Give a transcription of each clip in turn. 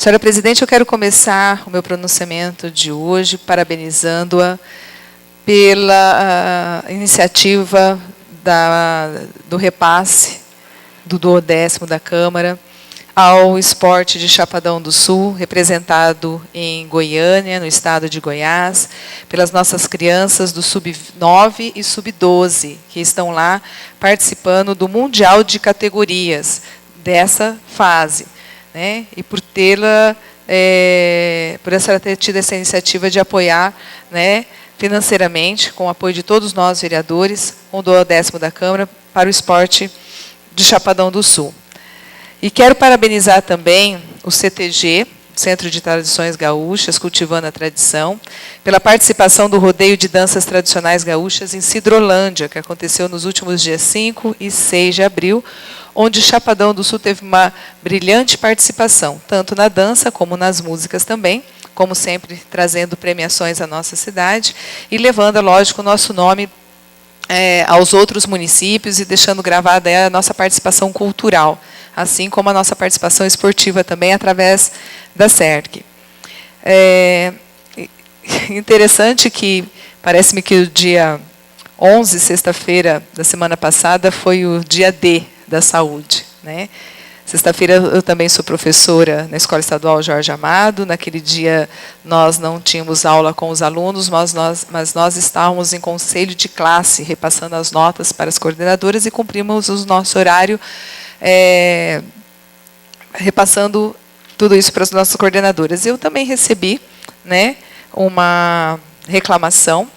Senhora Presidente, eu quero começar o meu pronunciamento de hoje parabenizando-a pela iniciativa do repasse do 10º da Câmara ao esporte de Chapadão do Sul, representado em Goiânia, no estado de Goiás, pelas nossas crianças do Sub-9 e Sub-12, que estão lá participando do Mundial de Categorias dessa fase, né? E por essa ter tido essa iniciativa de apoiar, né, financeiramente, com o apoio de todos nós, vereadores, o 10º da Câmara, para o esporte de Chapadão do Sul. E quero parabenizar também o CTG, Centro de Tradições Gaúchas, Cultivando a Tradição, pela participação do Rodeio de Danças Tradicionais Gaúchas em Sidrolândia, que aconteceu nos últimos dias 5 e 6 de abril, onde Chapadão do Sul teve uma brilhante participação, tanto na dança como nas músicas também, como sempre trazendo premiações à nossa cidade e levando, lógico, o nosso nome aos outros municípios e deixando gravada a nossa participação cultural, assim como a nossa participação esportiva também, através da CERC. Interessante que, parece-me que o dia 11, sexta-feira da semana passada, foi o dia D da saúde, né? Sexta-feira eu também sou professora na Escola Estadual Jorge Amado. Naquele dia nós não tínhamos aula com os alunos, mas nós estávamos em conselho de classe, repassando as notas para as coordenadoras e cumprimos o nosso horário, repassando tudo isso para as nossas coordenadoras. Eu também recebi, né, uma reclamação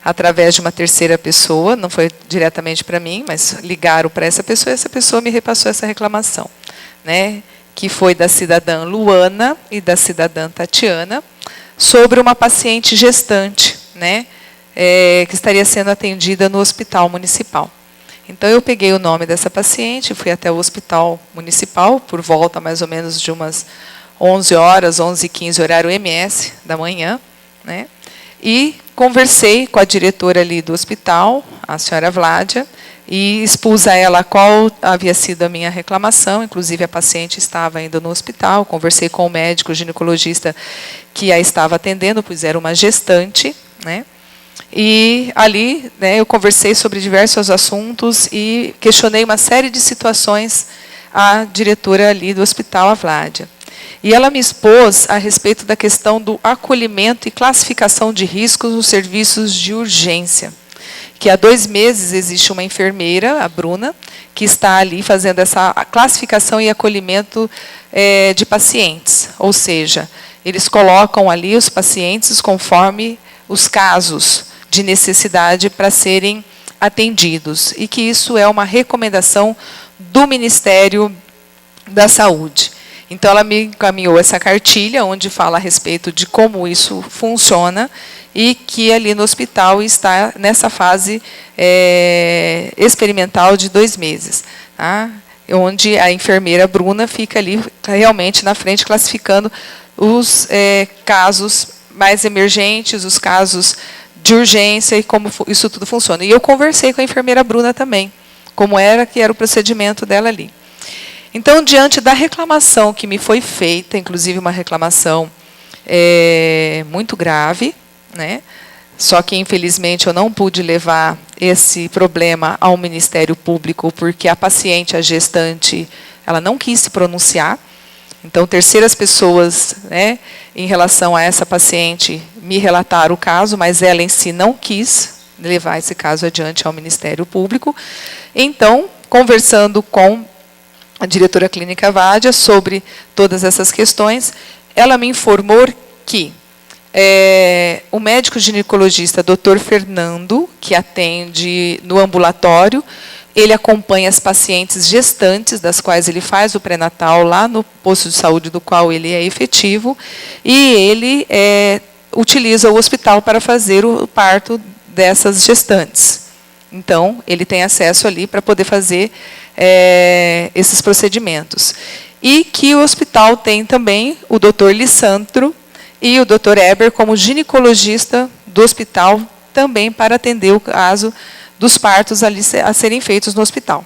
através de uma terceira pessoa, não foi diretamente para mim, mas ligaram para essa pessoa, e essa pessoa me repassou essa reclamação, né, que foi da cidadã Luana e da cidadã Tatiana, sobre uma paciente gestante, né, que estaria sendo atendida no hospital municipal. Então, eu peguei o nome dessa paciente, fui até o hospital municipal, por volta mais ou menos de umas 11 horas, 11h15, horário MS da manhã, né, e conversei com a diretora ali do hospital, a senhora Vládia, e expus a ela qual havia sido a minha reclamação. Inclusive, a paciente estava ainda no hospital. Conversei com o médico ginecologista que a estava atendendo, pois era uma gestante, né? E ali, né, eu conversei sobre diversos assuntos e questionei uma série de situações à diretora ali do hospital, a Vládia. E ela me expôs a respeito da questão do acolhimento e classificação de riscos nos serviços de urgência. Que há 2 meses existe uma enfermeira, a Bruna, que está ali fazendo essa classificação e acolhimento de pacientes. Ou seja, eles colocam ali os pacientes conforme os casos de necessidade para serem atendidos. E que isso é uma recomendação do Ministério da Saúde. Então, ela me encaminhou essa cartilha, onde fala a respeito de como isso funciona, e que ali no hospital está nessa fase experimental de 2 meses. Tá? Onde a enfermeira Bruna fica ali realmente na frente, classificando os casos mais emergentes, os casos de urgência e como isso tudo funciona. E eu conversei com a enfermeira Bruna também, como era o procedimento dela ali. Então, diante da reclamação que me foi feita, inclusive uma reclamação muito grave, né? Só que, infelizmente, eu não pude levar esse problema ao Ministério Público, porque a paciente, a gestante, ela não quis se pronunciar. Então, terceiras pessoas, né, em relação a essa paciente, me relataram o caso, mas ela em si não quis levar esse caso adiante ao Ministério Público. Então, conversando com a diretora clínica Vádia sobre todas essas questões, ela me informou que o médico ginecologista Dr. Fernando, que atende no ambulatório, ele acompanha as pacientes gestantes, das quais ele faz o pré-natal lá no posto de saúde do qual ele é efetivo, e ele utiliza o hospital para fazer o parto dessas gestantes. Então, ele tem acesso ali para poder fazer esses procedimentos. E que o hospital tem também o doutor Lissandro e o doutor Eber como ginecologista do hospital, também para atender o caso dos partos ali a serem feitos no hospital.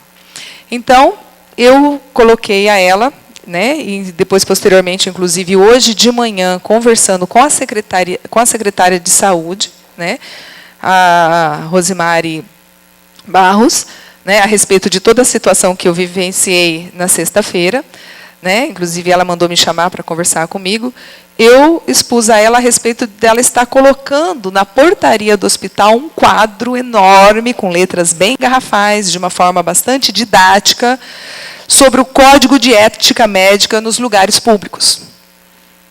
Então, eu coloquei a ela né, e depois, posteriormente, inclusive, hoje de manhã, conversando com a secretária de Saúde, né, a Rosimari Barros, né, a respeito de toda a situação que eu vivenciei na sexta-feira, né, inclusive ela mandou me chamar para conversar comigo. Eu expus a ela a respeito dela estar colocando na portaria do hospital um quadro enorme, com letras bem garrafais, de uma forma bastante didática, sobre o Código de Ética Médica nos lugares públicos.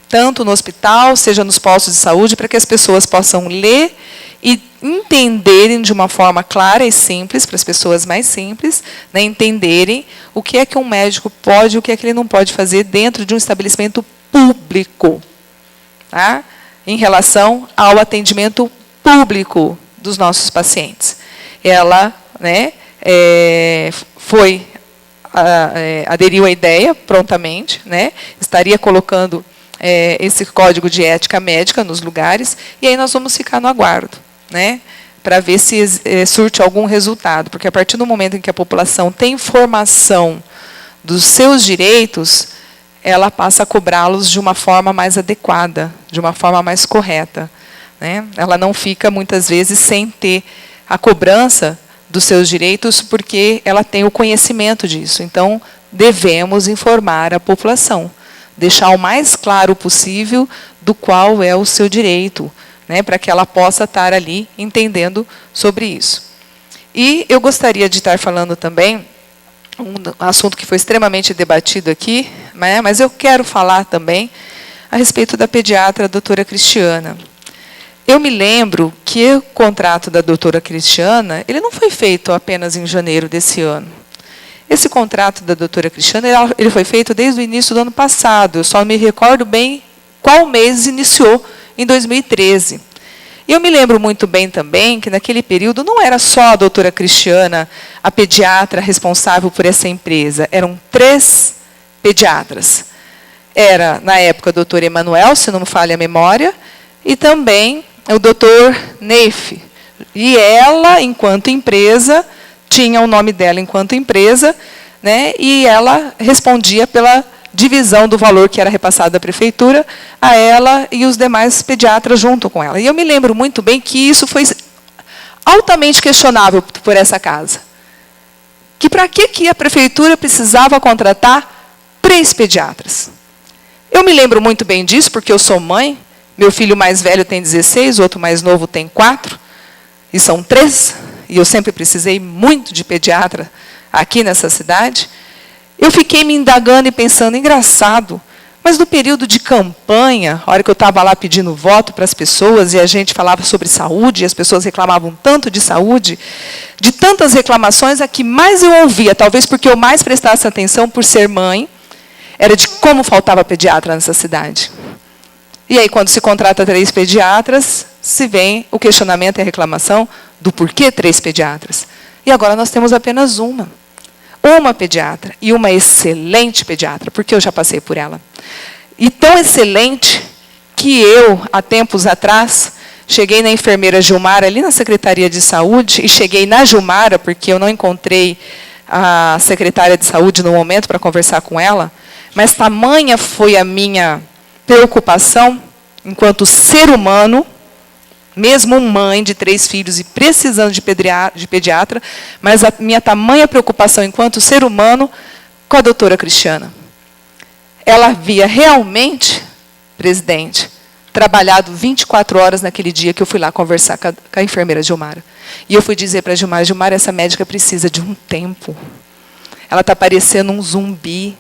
Tanto no hospital, seja nos postos de saúde, para que as pessoas possam ler e entenderem de uma forma clara e simples, para as pessoas mais simples, né, entenderem o que é que um médico pode e o que é que ele não pode fazer dentro de um estabelecimento público, tá? Em relação ao atendimento público dos nossos pacientes. Ela, né, aderiu à ideia prontamente, né, estaria colocando esse código de ética médica nos lugares, e aí nós vamos ficar no aguardo, né, para ver se surte algum resultado, porque a partir do momento em que a população tem informação dos seus direitos, ela passa a cobrá-los de uma forma mais adequada, de uma forma mais correta, né? Ela não fica, muitas vezes, sem ter a cobrança dos seus direitos, porque ela tem o conhecimento disso. Então, devemos informar a população, deixar o mais claro possível do qual é o seu direito, né, para que ela possa estar ali entendendo sobre isso. E eu gostaria de estar falando também, um assunto que foi extremamente debatido aqui, né, mas eu quero falar também a respeito da pediatra doutora Cristiana. Eu me lembro que o contrato da doutora Cristiana, ele não foi feito apenas em janeiro desse ano. Esse contrato da doutora Cristiana, ele foi feito desde o início do ano passado. Eu só me recordo bem qual mês iniciou, em 2013. E eu me lembro muito bem também que, naquele período, não era só a doutora Cristiana, a pediatra responsável por essa empresa. Eram 3 pediatras. Era, na época, o doutor Emanuel, se não me falha a memória, e também o doutor Neif. E ela, enquanto empresa, tinha o nome dela enquanto empresa, né, e ela respondia pela divisão do valor que era repassado da prefeitura a ela e os demais pediatras junto com ela. E eu me lembro muito bem que isso foi altamente questionável por essa casa. Que para que a prefeitura precisava contratar 3 pediatras? Eu me lembro muito bem disso, porque eu sou mãe, meu filho mais velho tem 16, o outro mais novo tem 4, e são 3, e eu sempre precisei muito de pediatra aqui nessa cidade. Eu fiquei me indagando e pensando, engraçado, mas no período de campanha, a hora que eu estava lá pedindo voto para as pessoas, e a gente falava sobre saúde, e as pessoas reclamavam tanto de saúde, de tantas reclamações, a que mais eu ouvia, talvez porque eu mais prestasse atenção por ser mãe, era de como faltava pediatra nessa cidade. E aí, quando se contrata 3 pediatras, se vem o questionamento e a reclamação do porquê 3 pediatras. E agora nós temos apenas uma pediatra, e uma excelente pediatra, porque eu já passei por ela. E tão excelente que eu, há tempos atrás, cheguei na enfermeira Gilmara, ali na Secretaria de Saúde, e cheguei na Gilmara, porque eu não encontrei a secretária de Saúde no momento para conversar com ela, mas tamanha foi a minha preocupação, enquanto ser humano, mesmo mãe de 3 filhos e precisando de pediatra, mas a minha tamanha preocupação enquanto ser humano com a doutora Cristiana. Ela havia realmente, presidente, trabalhado 24 horas naquele dia que eu fui lá conversar com a enfermeira Gilmara. E eu fui dizer para a Gilmara, Gilmara, essa médica precisa de um tempo. Ela está parecendo um zumbi.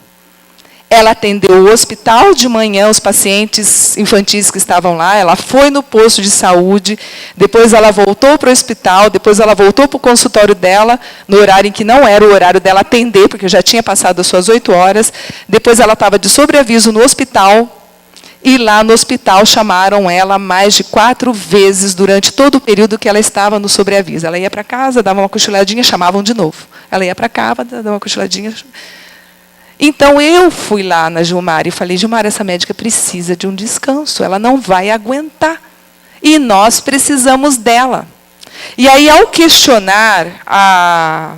Ela atendeu o hospital de manhã, os pacientes infantis que estavam lá, ela foi no posto de saúde, depois ela voltou para o hospital, depois ela voltou para o consultório dela, no horário em que não era o horário dela atender, porque já tinha passado as suas 8 horas, depois ela estava de sobreaviso no hospital, e lá no hospital chamaram ela mais de 4 vezes durante todo o período que ela estava no sobreaviso. Ela ia para casa, dava uma cochiladinha, chamavam de novo. Ela ia para casa, dava uma cochiladinha. Então, eu fui lá na Gilmara e falei, Gilmara, essa médica precisa de um descanso, ela não vai aguentar. E nós precisamos dela. E aí, ao questionar a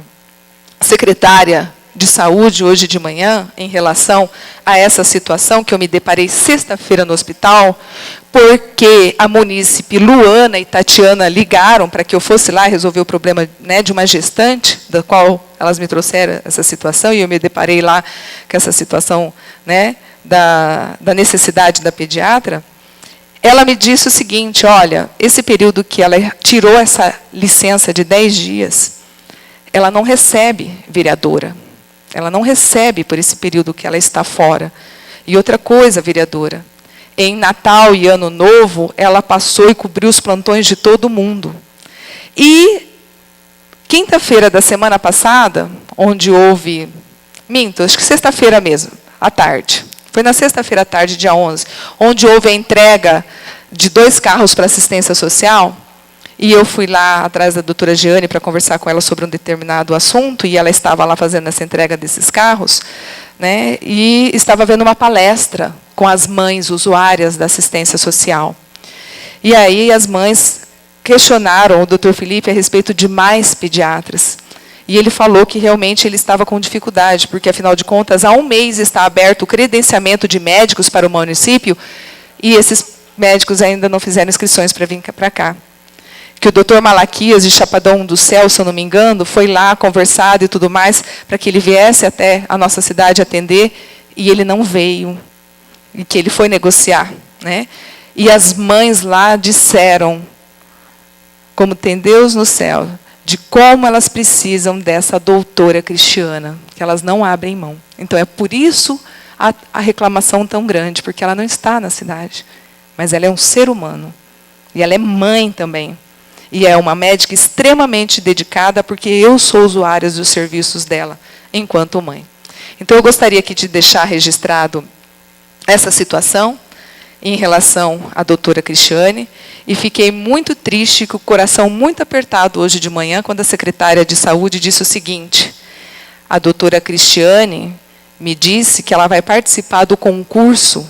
secretária de saúde hoje de manhã em relação a essa situação que eu me deparei sexta-feira no hospital, porque a munícipe Luana e Tatiana ligaram para que eu fosse lá resolver o problema, né, de uma gestante, da qual elas me trouxeram essa situação, e eu me deparei lá com essa situação, né, da necessidade da pediatra. Ela me disse o seguinte: olha, esse período que ela tirou essa licença de 10 dias, ela não recebe vereadora. Ela não recebe por esse período que ela está fora. E outra coisa, vereadora, em Natal e Ano Novo, ela passou e cobriu os plantões de todo mundo. E quinta-feira da semana passada, onde houve... Minto, acho que sexta-feira mesmo, à tarde. Foi na sexta-feira à tarde, dia 11, onde houve a entrega de 2 carros para assistência social. E eu fui lá atrás da doutora Giane para conversar com ela sobre um determinado assunto, e ela estava lá fazendo essa entrega desses carros, né, e estava vendo uma palestra com as mães usuárias da assistência social. E aí as mães questionaram o doutor Felipe a respeito de mais pediatras. E ele falou que realmente ele estava com dificuldade, porque, afinal de contas, há um mês está aberto o credenciamento de médicos para o município, e esses médicos ainda não fizeram inscrições para vir para cá. Que o doutor Malaquias, de Chapadão do Céu, se eu não me engano, foi lá conversado e tudo mais, para que ele viesse até a nossa cidade atender, e ele não veio, e que ele foi negociar, né? E as mães lá disseram, como tem Deus no céu, de como elas precisam dessa doutora Cristiana, que elas não abrem mão. Então, é por isso a reclamação tão grande, porque ela não está na cidade, mas ela é um ser humano, e ela é mãe também. E é uma médica extremamente dedicada, porque eu sou usuária dos serviços dela, enquanto mãe. Então, eu gostaria aqui de deixar registrado essa situação em relação à doutora Cristiane, e fiquei muito triste, com o coração muito apertado hoje de manhã, quando a secretária de saúde disse o seguinte: a doutora Cristiane me disse que ela vai participar do concurso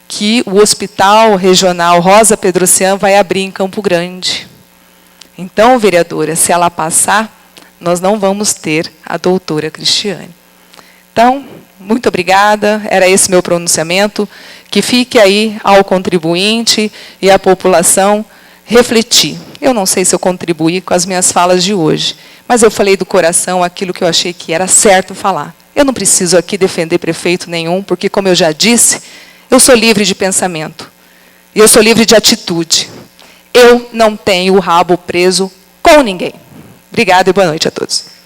que o Hospital Regional Rosa Pedrocian vai abrir em Campo Grande. Então, vereadora, se ela passar, nós não vamos ter a doutora Cristiane. Então, muito obrigada, era esse meu pronunciamento, que fique aí ao contribuinte e à população refletir. Eu não sei se eu contribuí com as minhas falas de hoje, mas eu falei do coração aquilo que eu achei que era certo falar. Eu não preciso aqui defender prefeito nenhum, porque, como eu já disse, eu sou livre de pensamento, e eu sou livre de atitude. Eu não tenho o rabo preso com ninguém. Obrigada e boa noite a todos.